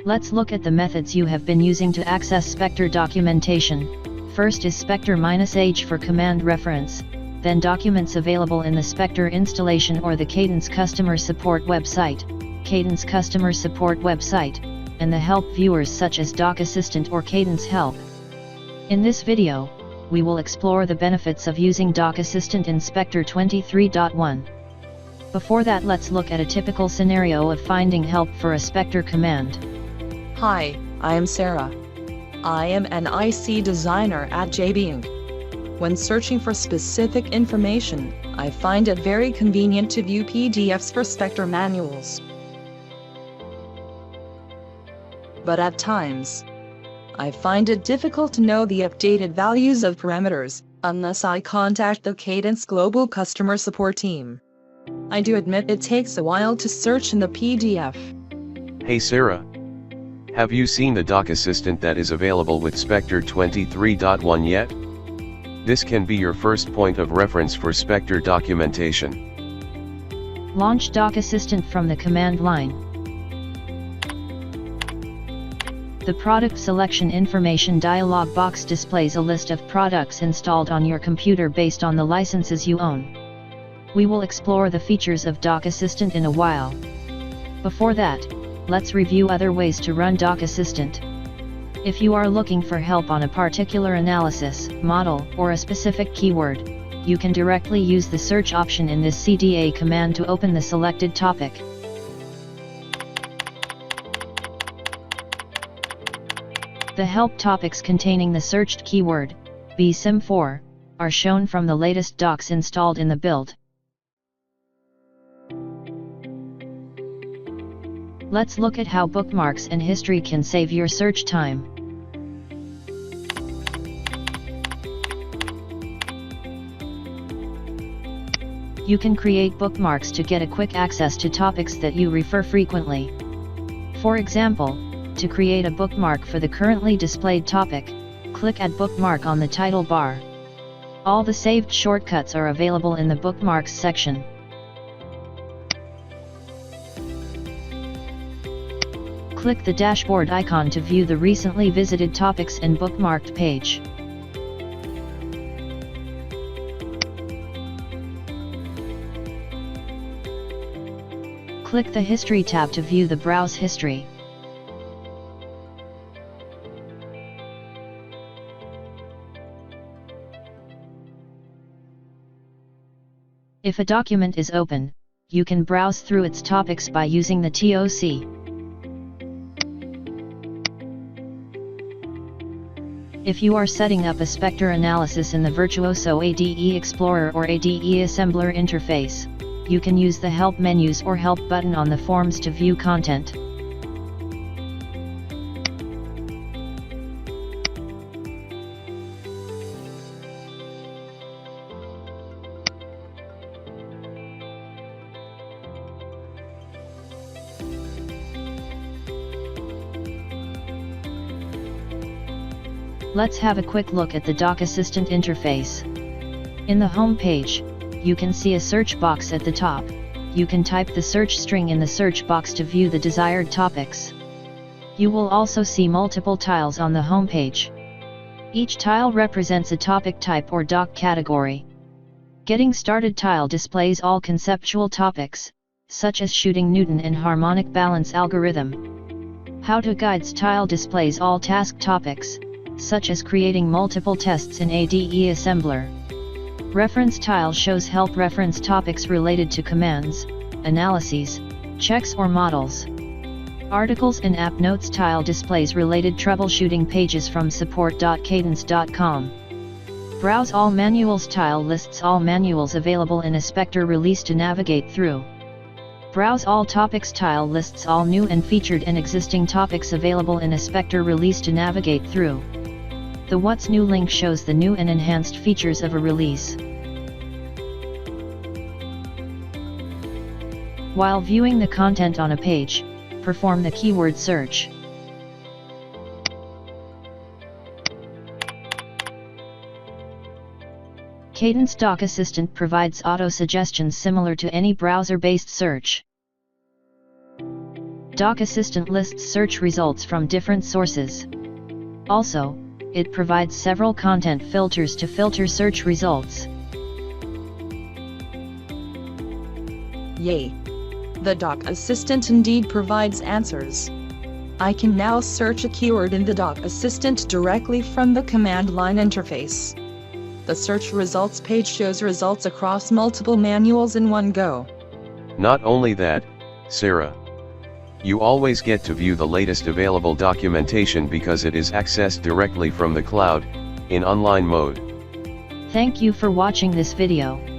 Let's look at the methods you have been using to access Spectre documentation. First is Spectre-H for command reference, then documents available in the Spectre installation or the Cadence customer support website, Cadence customer support website, and the help viewers such as Doc Assistant or Cadence Help. In this video, we will explore the benefits of using Doc Assistant in Spectre 23.1. Before that, let's look at a typical scenario of finding help for a Spectre command. Hi, I am Sarah. I am an IC designer at JB Inc. When searching for specific information, I find it very convenient to view PDFs for Spectre manuals. But at times, I find it difficult to know the updated values of parameters, unless I contact the Cadence Global Customer Support team. I do admit it takes a while to search in the PDF. Hey Sarah. Have you seen the Doc Assistant that is available with Spectre 23.1 yet? This can be your first point of reference for Spectre documentation. Launch Doc Assistant from the command line. The product selection information dialog box displays a list of products installed on your computer based on the licenses you own. We will explore the features of Doc Assistant in a while. Before that, let's review other ways to run Doc Assistant. If you are looking for help on a particular analysis, model, or a specific keyword, you can directly use the search option in this CDA command to open the selected topic. The help topics containing the searched keyword, BSIM4, are shown from the latest docs installed in the build. Let's look at how bookmarks and history can save your search time. You can create bookmarks to get a quick access to topics that you refer frequently. For example, to create a bookmark for the currently displayed topic, click Add Bookmark on the title bar. All the saved shortcuts are available in the Bookmarks section. Click the dashboard icon to view the recently visited topics and bookmarked page. Click the History tab to view the browse history. If a document is open, you can browse through its topics by using the TOC. If you are setting up a Spectre analysis in the Virtuoso ADE Explorer or ADE Assembler interface, you can use the Help menus or Help button on the forms to view content. Let's have a quick look at the Doc Assistant interface. In the home page, you can see a search box at the top. You can type the search string in the search box to view the desired topics. You will also see multiple tiles on the home page. Each tile represents a topic type or doc category. Getting Started tile displays all conceptual topics, such as shooting Newton and harmonic balance algorithm. How to Guides tile displays all task topics, such as creating multiple tests in ADE Assembler. Reference tile shows help reference topics related to commands, analyses, checks or models. Articles and app notes tile displays related troubleshooting pages from support.cadence.com. Browse all manuals tile lists all manuals available in a Spectre release to navigate through. Browse all topics tile lists all new and featured and existing topics available in a Spectre release to navigate through. The What's New link shows the new and enhanced features of a release. While viewing the content on a page, perform the keyword search. Cadence Doc Assistant provides auto-suggestions similar to any browser-based search. Doc Assistant lists search results from different sources. Also, it provides several content filters to filter search results. Yay! The Doc Assistant indeed provides answers. I can now search a keyword in the Doc Assistant directly from the command line interface. The search results page shows results across multiple manuals in one go. Not only that, Sarah, you always get to view the latest available documentation because it is accessed directly from the cloud, in online mode. Thank you for watching this video.